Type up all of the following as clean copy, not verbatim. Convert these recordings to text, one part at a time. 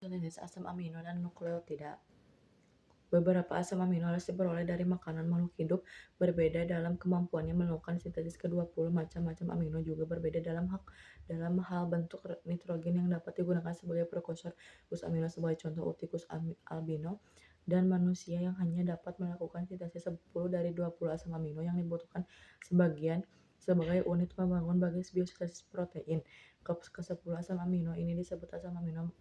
Jenis asam amino dan nukleotida. Beberapa asam amino asid diperoleh dari makanan makhluk hidup berbeda dalam kemampuannya melakukan sintesis ke-20 macam-macam amino juga berbeda dalam hal bentuk nitrogen yang dapat digunakan sebagai prekursor gugus amino sebagai contoh Uticus albino dan manusia yang hanya dapat melakukan sintesis 10 dari 20 asam amino yang dibutuhkan sebagai unit pembangun bagi biosintesis protein. Ke-10 asam amino ini disebut asam amino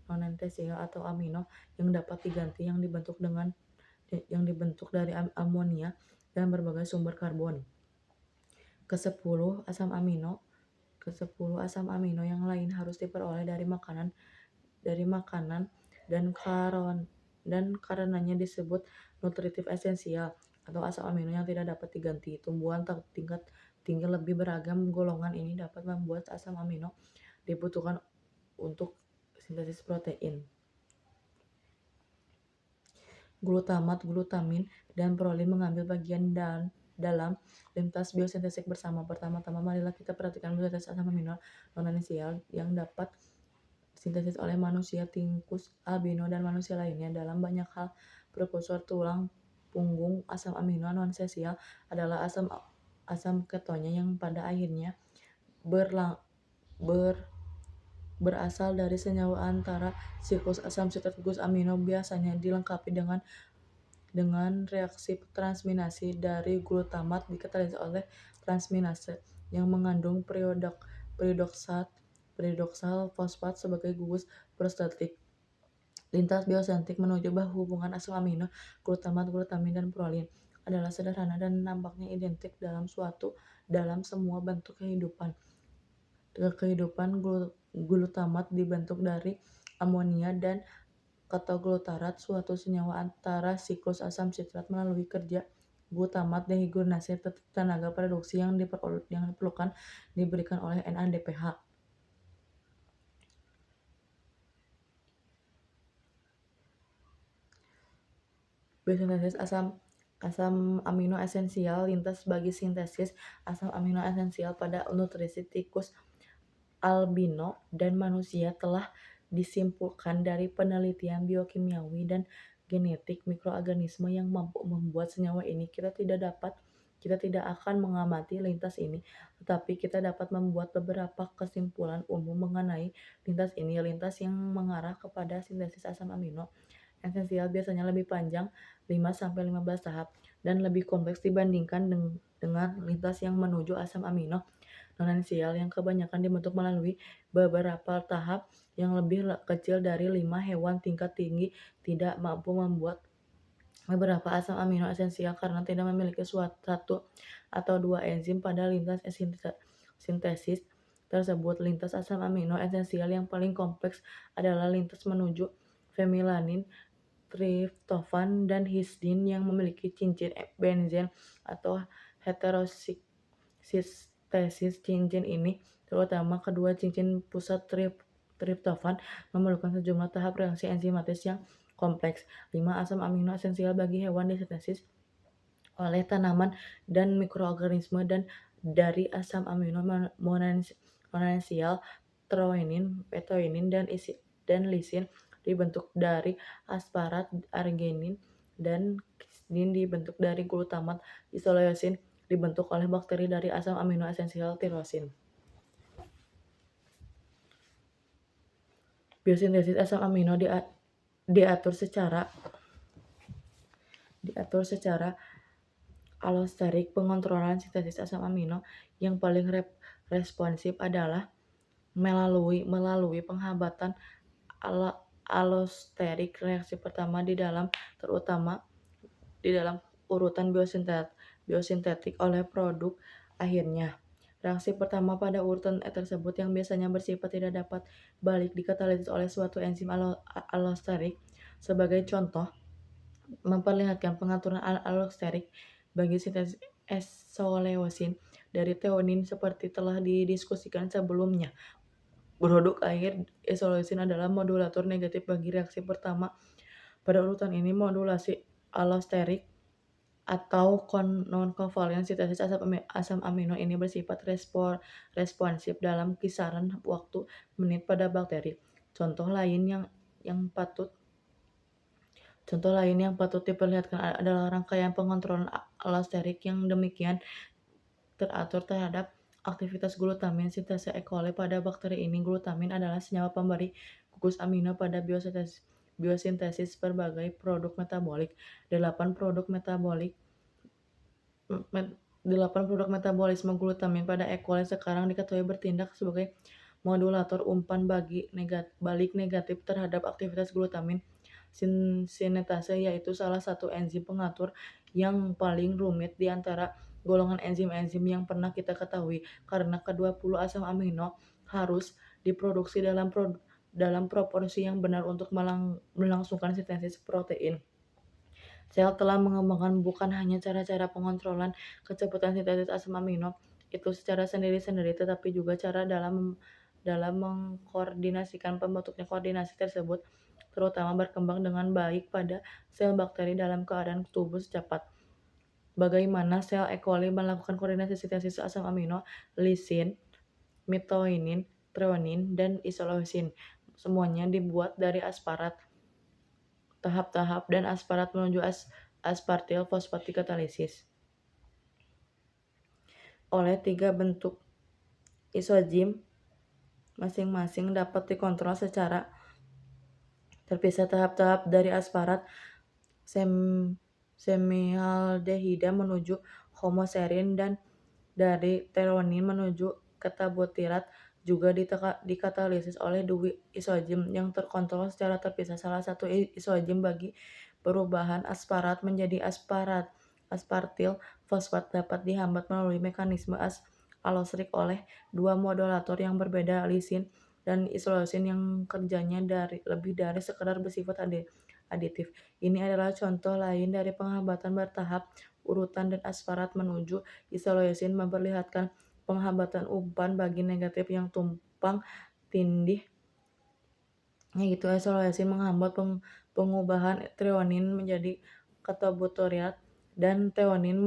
non-esensial atau amino yang dapat diganti yang dibentuk dari amonia dan berbagai sumber karbon. Ke-10 asam amino yang lain harus diperoleh dari makanan dan karenanya disebut nutritif esensial atau asam amino yang tidak dapat diganti. Tumbuhan tingkat tinggi lebih beragam golongan ini dapat membuat asam amino dibutuhkan untuk sintesis protein. Glutamat, glutamin, dan prolin mengambil bagian dalam lintas biosintesis bersama. Pertama-tama marilah kita perhatikan biosintesis asam amino non-esensial yang dapat sintesis oleh manusia, tikus albino, dan manusia lainnya. Dalam banyak hal, prekursor tulang punggung asam amino non-esensial adalah asam ketonnya yang pada akhirnya berasal dari senyawa antara siklus asam sitrat gugus amino, biasanya dilengkapi dengan reaksi transminasi dari glutamat dikatalisis oleh transminase yang mengandung peridoksal fosfat sebagai gugus prostetik. Lintas biosintetik menuju bahu hubungan asam amino, glutamat, glutamin, dan prolin adalah sederhana dan nampaknya identik dalam semua bentuk kehidupan. Glutamat dibentuk dari amonia dan ketoglutarat, suatu senyawa antara siklus asam sitrat. Melalui kerja glutamat dehidrogenase, tenaga produksi yang diperlukan diberikan oleh NADPH. Biosintesis asam amino esensial. Lintas bagi sintesis asam amino esensial pada nutrisi tikus albino dan manusia telah disimpulkan dari penelitian biokimiawi dan genetik mikroorganisme yang mampu membuat senyawa ini. Kita tidak akan mengamati lintas ini, tetapi kita dapat membuat beberapa kesimpulan umum mengenai lintas ini. Lintas yang mengarah kepada sintesis asam amino esensial biasanya lebih panjang 5-15 tahap dan lebih kompleks dibandingkan dengan lintas yang menuju asam amino non-esensial yang kebanyakan dibentuk melalui beberapa tahap yang lebih kecil dari 5. Hewan tingkat tinggi tidak mampu membuat beberapa asam amino esensial karena tidak memiliki satu atau dua enzim pada lintas sintesis tersebut. Lintas asam amino esensial yang paling kompleks adalah lintas menuju fenilanin, triptofan, dan histidin yang memiliki cincin benzen atau heterosintesis. Cincin ini, terutama kedua cincin pusat triptofan, memerlukan sejumlah tahap reaksi enzimatis yang kompleks. 5 asam amino esensial bagi hewan disintesis oleh tanaman dan mikroorganisme dan dari asam amino non-esensial threonine, methionine, dan lisin dibentuk dari asparat, arginin, dan histidin dibentuk dari glutamat, isoleusin dibentuk oleh bakteri dari asam amino esensial tirosin. Biosintesis asam amino diatur secara allosterik. Pengontrolan sintesis asam amino yang paling responsif adalah melalui penghambatan allosterik. Reaksi pertama terutama di dalam urutan biosintetik oleh produk akhirnya. Reaksi pertama pada urutan tersebut yang biasanya bersifat tidak dapat balik dikatalisis oleh suatu enzim allosterik. Sebagai contoh, memperlihatkan pengaturan allosterik bagi sintesis isoleusin dari threonine seperti telah didiskusikan sebelumnya. Produk akhir isoleusin adalah modulator negatif bagi reaksi pertama. Pada urutan ini, modulasi allosterik atau non-kovalen sintesis asam amino ini bersifat responsif dalam kisaran waktu menit pada bakteri. Contoh lain yang patut Contoh lain yang patut diperlihatkan adalah rangkaian pengontrolan allosterik yang demikian teratur terhadap aktivitas glutamin sintase E. coli pada bakteri ini. Glutamin adalah senyawa pemberi gugus amino pada biosintesis berbagai produk metabolik. Delapan produk metabolisme glutamin pada E. coli sekarang diketahui bertindak sebagai modulator umpan balik negatif terhadap aktivitas glutamin sinetase, yaitu salah satu enzim pengatur yang paling rumit di antara golongan enzim-enzim yang pernah kita ketahui, karena ke-20 asam amino harus diproduksi dalam proporsi yang benar untuk melangsungkan sintesis protein. Sel telah mengembangkan bukan hanya cara-cara pengontrolan kecepatan sintesis asam amino itu secara sendiri-sendiri, tetapi juga cara dalam mengkoordinasikan pembentuknya. Koordinasi tersebut terutama berkembang dengan baik pada sel bakteri dalam keadaan tubuh cepat. Bagaimana sel E. coli melakukan koordinasi sintesis asam amino, lisin, methionine, threonine, dan isoleucine. Semuanya dibuat dari asparat. Tahap-tahap dan asparat menuju aspartil fosfat dikatalisis oleh 3 bentuk isozim, masing-masing dapat dikontrol secara terpisah. Tahap-tahap dari asparat semihaldehida menuju homoserin dan dari threonine menuju ketabutyrat juga dikatalisis oleh 2 isozim yang terkontrol secara terpisah. Salah satu isozim bagi perubahan asparat menjadi aspartil fosfat dapat dihambat melalui mekanisme allosterik oleh 2 modulator yang berbeda, lisin dan isoleucine, yang kerjanya lebih dari sekedar bersifat aditif. Ini adalah contoh lain dari penghambatan bertahap. Urutan dan asparat menuju isoleucine memperlihatkan penghambatan umpan bagi negatif yang tumpang tindih, yaitu isoleucine menghambat pengubahan threonine menjadi ketabutyrat dan threonine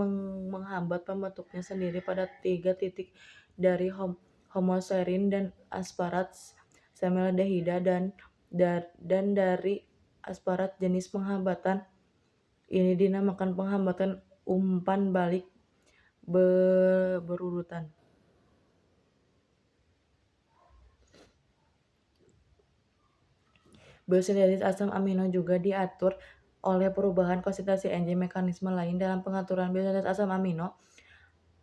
menghambat pembentuknya sendiri pada 3 titik dari homoserin dan asparat semihaldehida dan dari asparat. Jenis penghambatan ini dinamakan penghambatan umpan balik berurutan. Biosintesis asam amino juga diatur oleh perubahan konsentrasi enzim. Mekanisme lain dalam pengaturan biosintesis asam amino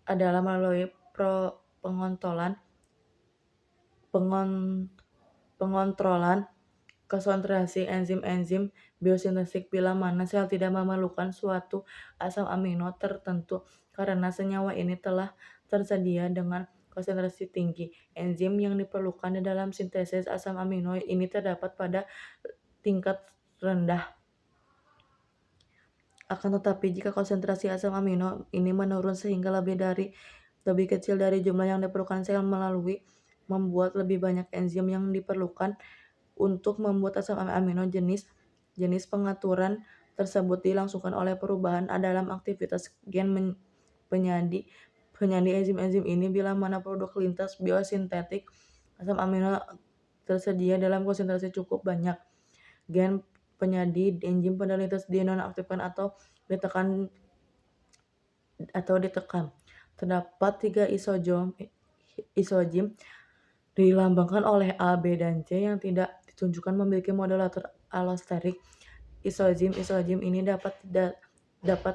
adalah melalui pengontrolan konsentrasi enzim-enzim biosintetik bila mana sel tidak memerlukan suatu asam amino tertentu karena senyawa ini telah tersedia dengan konsentrasi tinggi. Enzim yang diperlukan di dalam sintesis asam amino ini terdapat pada tingkat rendah. Akan tetapi jika konsentrasi asam amino ini menurun sehingga lebih kecil dari jumlah yang diperlukan, sel membuat lebih banyak enzim yang diperlukan untuk membuat asam amino. Jenis pengaturan tersebut dilangsungkan oleh perubahan dalam aktivitas gen penyanyi enzim-enzim ini. Bila mana produk lintas biosintetik asam amino tersedia dalam konsentrasi cukup banyak, gen penyanyi enzim pada lintas dinonaktifkan atau ditekan. Terdapat 3 isozim dilambangkan oleh A, B, dan C yang tidak ditunjukkan memiliki modulator allosterik. Isozim ini dapat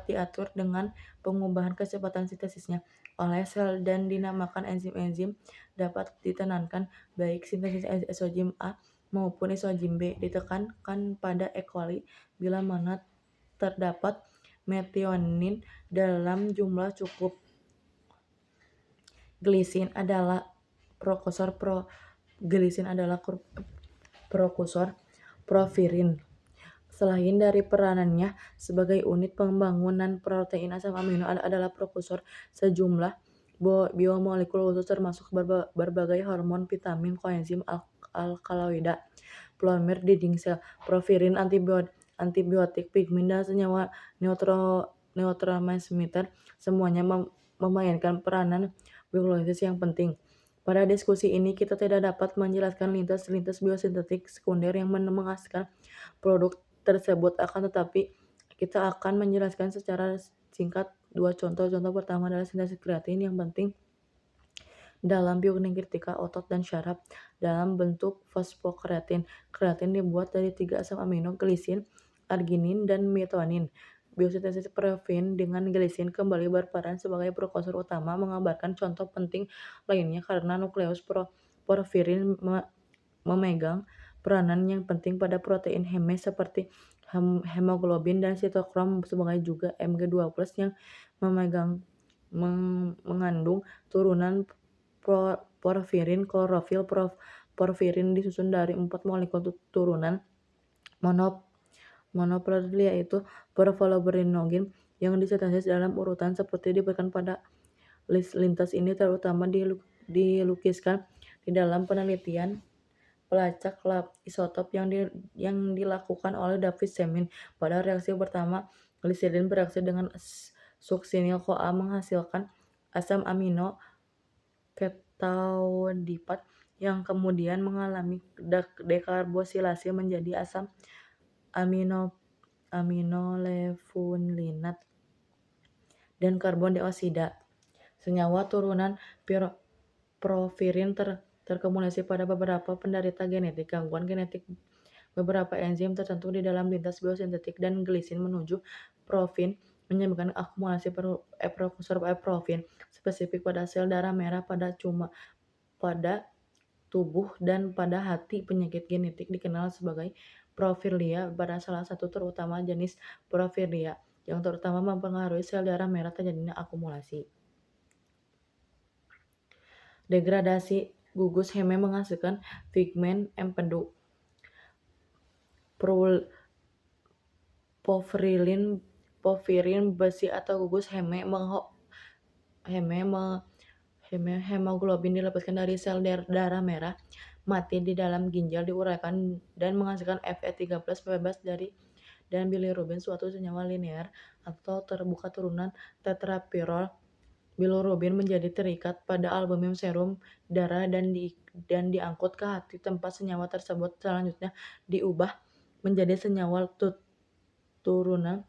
diatur dengan pengubahan kecepatan sintesisnya oleh sel dan dinamakan enzim-enzim. Dapat ditekankan baik sintesis isozim A maupun isozim B ditekankan pada E. coli bila mana terdapat methionine dalam jumlah cukup. Glisin adalah prokursor porfirin. Selain dari peranannya sebagai unit pembangunan protein, asam amino adalah prokursor sejumlah biomolekul khusus termasuk berbagai hormon, vitamin, koenzim, alkaloida, polimer dinding sel, porfirin, antibiotik, pigmen, dan senyawa neurotransmitter. Semuanya memainkan peranan biologis yang penting. Pada diskusi ini kita tidak dapat menjelaskan lintas-lintas biosintetik sekunder yang menghasilkan produk tersebut, akan tetapi kita akan menjelaskan secara singkat dua contoh. Contoh pertama adalah sintesis kreatin yang penting dalam biokinetika otot dan syaraf dalam bentuk fosfokreatin. Kreatin dibuat dari 3 asam amino, glisin, arginin, dan metonin. Biosintesis protein dengan glisin kembali berperan sebagai prekursor utama, mengabarkan contoh penting lainnya karena nukleus porfirin memegang peranan yang penting pada protein heme seperti hemoglobin dan sitokrom, sebagai juga Mg2+ yang mengandung turunan porfirin. Klorofil porfirin disusun dari 4 molekul turunan monopeptid, yaitu porfirinogen, yang disintesis dalam urutan seperti diberikan pada lintas ini terutama dilukiskan di dalam penelitian pelacak lab isotop yang dilakukan oleh David Semin. Pada reaksi pertama, gliserin bereaksi dengan suksinil-CoA menghasilkan asam amino ketaudipat yang kemudian mengalami dekarboksilasi menjadi asam aminolevulinat dan karbon dioksida. Senyawa turunan porfirin terkumulasi pada beberapa penderita genetik gangguan genetik. Beberapa enzim tertentu di dalam lintas biosintetik dan glisin menuju profin menyebabkan akumulasi prekursor profin spesifik pada sel darah merah pada tubuh dan pada hati. Penyakit genetik dikenal sebagai porfiria pada salah satu terutama jenis porfiria yang terutama mempengaruhi sel darah merah terjadinya akumulasi. Degradasi gugus heme menghasilkan pigmen empedu. Porfirin besi atau gugus hemoglobin dilepaskan dari sel darah merah mati di dalam ginjal, diuraikan dan menghasilkan Fe3+ bebas dan bilirubin, suatu senyawa linear atau terbuka turunan tetrapirol. Bilirubin menjadi terikat pada albumin serum darah dan diangkut ke hati. Tempat senyawa tersebut selanjutnya diubah menjadi senyawa turunan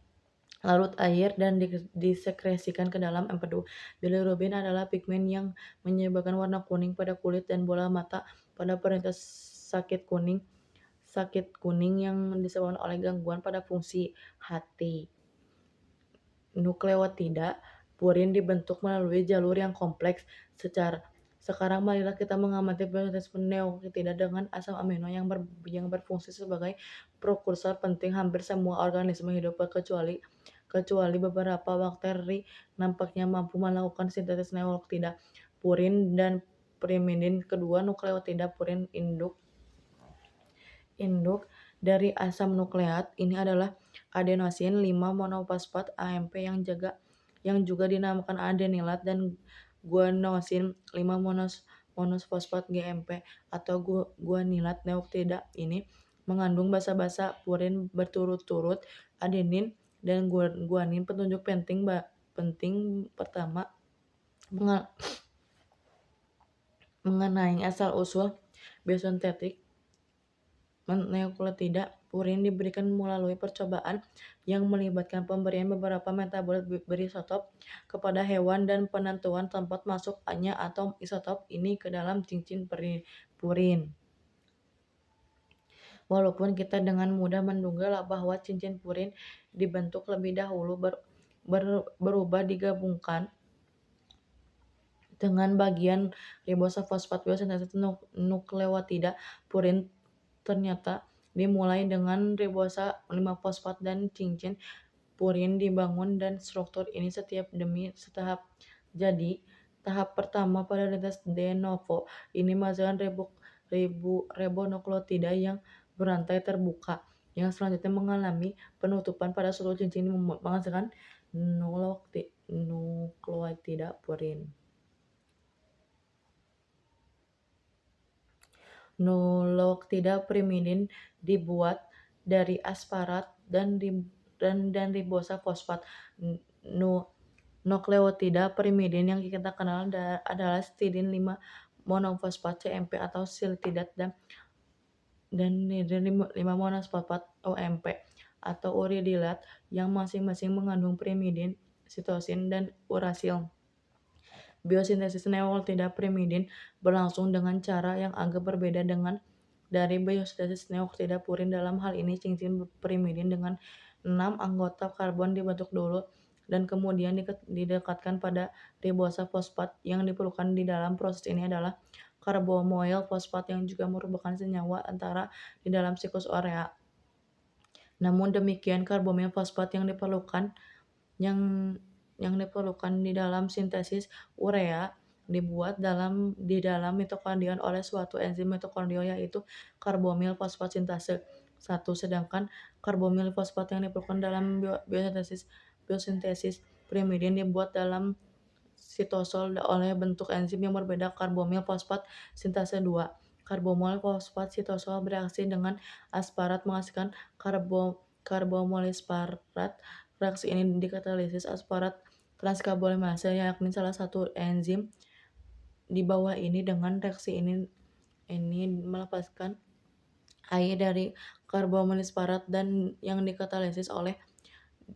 larut air dan disekresikan ke dalam empedu. Bilirubin adalah pigmen yang menyebabkan warna kuning pada kulit dan bola mata pada penyintas sakit kuning yang disebabkan oleh gangguan pada fungsi hati. Nukleotida purin dibentuk melalui jalur yang kompleks. Sekarang marilah kita mengamati proses nukleotida dengan asam amino yang berfungsi sebagai prekursor penting. Hampir semua organisme hidup kecuali beberapa bakteri nampaknya mampu melakukan sintesis nukleotida purin dan pirimidin. Kedua nukleotida purin induk dari asam nukleat ini adalah adenosin 5-monofosfat AMP yang juga dinamakan adenilat, dan guanosin 5-monofosfat GMP atau guanilat. Nukleotida ini mengandung basa-basa purin berturut-turut, adenin dan guanin. Petunjuk penting pertama mengenai asal-usul biosintetik nukleotida purin diberikan melalui percobaan yang melibatkan pemberian beberapa metabolit berisotop kepada hewan dan penentuan tempat masuknya atom isotop ini ke dalam cincin purin. Walaupun kita dengan mudah menduga bahwa cincin purin dibentuk lebih dahulu berubah digabungkan dengan bagian ribosa fosfat. Biosintesis nukleotida purin ternyata dimulai dengan ribosa 5-fosfat dan cincin purin dibangun dan struktur ini setiap demi setahap. Jadi, tahap pertama pada lintas de novo ini menghasilkan ribonukleotida yang berantai terbuka, yang selanjutnya mengalami penutupan pada suatu cincin menghasilkan nukleotida purin. Nukleotida pirimidin dibuat dari asparat dan ribosa fosfat. Nukleotida pirimidin yang kita kenal adalah stidin monofosfat CMP atau siltidat dan hidrogen 5 monosfosfat OMP atau uridilat yang masing-masing mengandung pirimidin, sitosin, dan urasil. Biosintesis neoktida-pirimidin berlangsung dengan cara yang agak berbeda dari biosintesis neoktida purin. Dalam hal ini, cincin pirimidin dengan 6 anggota karbon dibentuk dulu dan kemudian didekatkan pada ribosa fosfat. Yang diperlukan di dalam proses ini adalah karbomoil fosfat yang juga merupakan senyawa antara di dalam siklus urea. Namun demikian, karbomoil fosfat yang diperlukan di dalam sintesis urea dibuat di dalam mitokondria oleh suatu enzim mitokondria, yaitu karbomil fosfat sintase 1, sedangkan karbomil fosfat yang diperlukan dalam biosintesis pirimidin dibuat dalam sitosol oleh bentuk enzim yang berbeda, karbomil fosfat sintase 2. Karbomil fosfat sitosol bereaksi dengan asparat menghasilkan karbomolesparat. Reaksi ini dikatalisis asparat transkarbonilase, yakni salah satu enzim di bawah ini. Dengan reaksi ini melepaskan air dari karbomolesparat dan yang dikatalisis oleh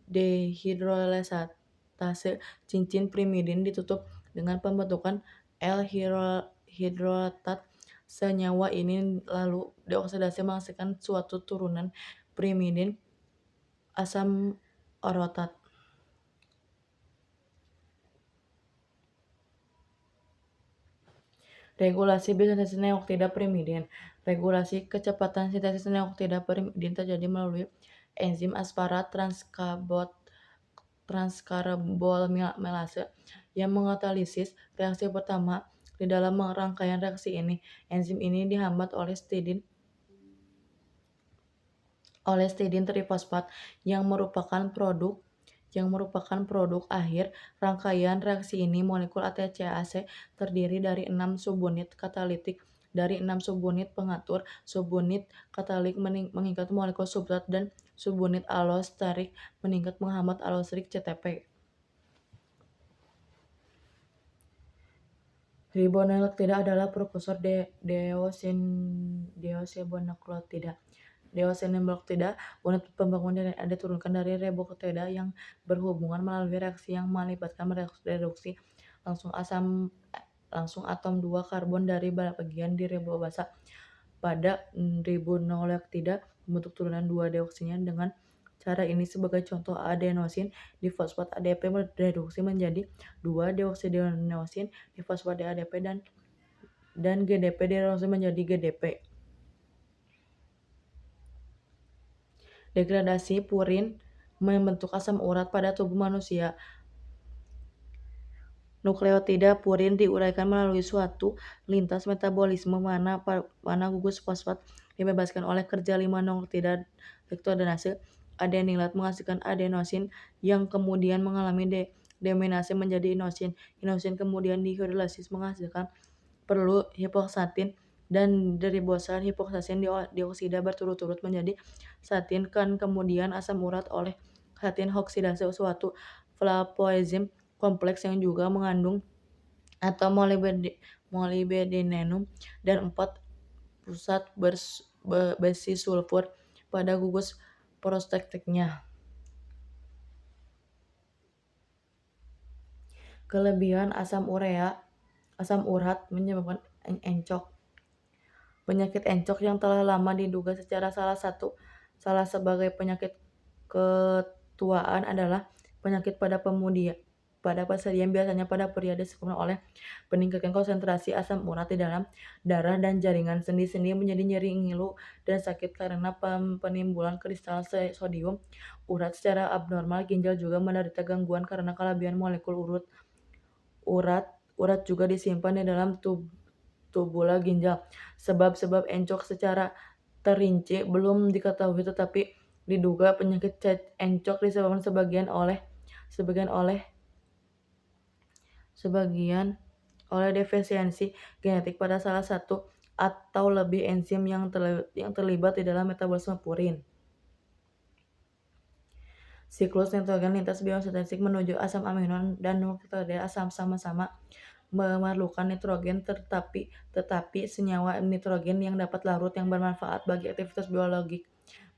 dehidrolesatase. Cincin pirimidin ditutup dengan pembentukan L-hidrolat. Senyawa ini lalu dioksidasi menghasilkan suatu turunan pirimidin asam orotat. Regulasi biosintesis neoktida pirimidin. Regulasi kecepatan sintesis neoktida pirimidin terjadi melalui enzim asparat transkarbonilase yang mengkatalisis reaksi pertama. Di dalam rangkaian reaksi ini, enzim ini dihambat oleh stidin trifosfat yang merupakan produk akhir. Rangkaian reaksi ini, molekul ATCAC terdiri dari 6 subunit katalitik dari 6 subunit pengatur. Subunit katalik mengikat molekul substrat dan subunit alosterik mengikat menghambat alosterik CTP. Ribonukleotida adalah prekursor deoksiribonukleotida. Deoksiribonukleotida, unit pembangunan DNA diturunkan dari ribonukleotida yang berhubungan melalui reaksi yang melibatkan reduksi langsung atom 2 karbon dari bagian di ribosa. Pada ribonukleotida membentuk turunan 2 deoksina. Dengan cara ini, sebagai contoh, adenosin difosfat ADP reduksi menjadi 2 deoksidenosin difosfat ADP dan GDP direduksi menjadi GDP. Degradasi purin membentuk asam urat pada tubuh manusia. Nukleotida purin diuraikan melalui suatu lintas metabolisme mana gugus fosfat dibebaskan oleh kerja 5 nukleotida dektodenase. Adenilat menghasilkan adenosin yang kemudian mengalami deaminase menjadi inosin. Inosin kemudian dihidrolisis menghasilkan perlu hipoksatin dan ribosa hipoksatin dioksida berturut-turut menjadi satin kemudian asam urat oleh satin oksidase suatu flavonoenzim kompleks yang juga mengandung atom molybdenum dan 4 pusat besi sulfur pada gugus prostetiknya. Kelebihan asam urat menyebabkan encok. Penyakit encok yang telah lama diduga sebagai penyakit ketuaan adalah penyakit pada persediaan, biasanya pada pria, disebabkan oleh peningkatan konsentrasi asam urat di dalam darah dan jaringan sendi-sendi menjadi nyeri, ngilu, dan sakit karena penimbunan kristal sodium urat secara abnormal. Ginjal juga menderita gangguan karena kelebihan molekul urat juga disimpan di dalam tubula ginjal. Sebab-sebab encok secara terinci belum diketahui, tetapi diduga penyakit encok disebabkan sebagian oleh defisiensi genetik pada salah satu atau lebih enzim yang terlibat di dalam metabolisme purin. Siklus nitrogen lintas biosintetik menuju asam amino dan nukleotida asam sama-sama memerlukan nitrogen tetapi senyawa nitrogen yang dapat larut yang bermanfaat bagi aktivitas biologik.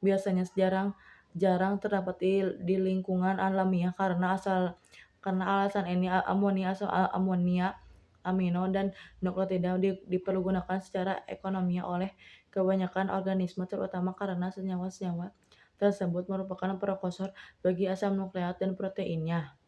Biasanya jarang terdapat di lingkungan alamiah karena alasan ini amonia, amino, dan nukleotida dipergunakan secara ekonomi oleh kebanyakan organisme terutama karena senyawa-senyawa tersebut merupakan prekursor bagi asam nukleat dan proteinnya.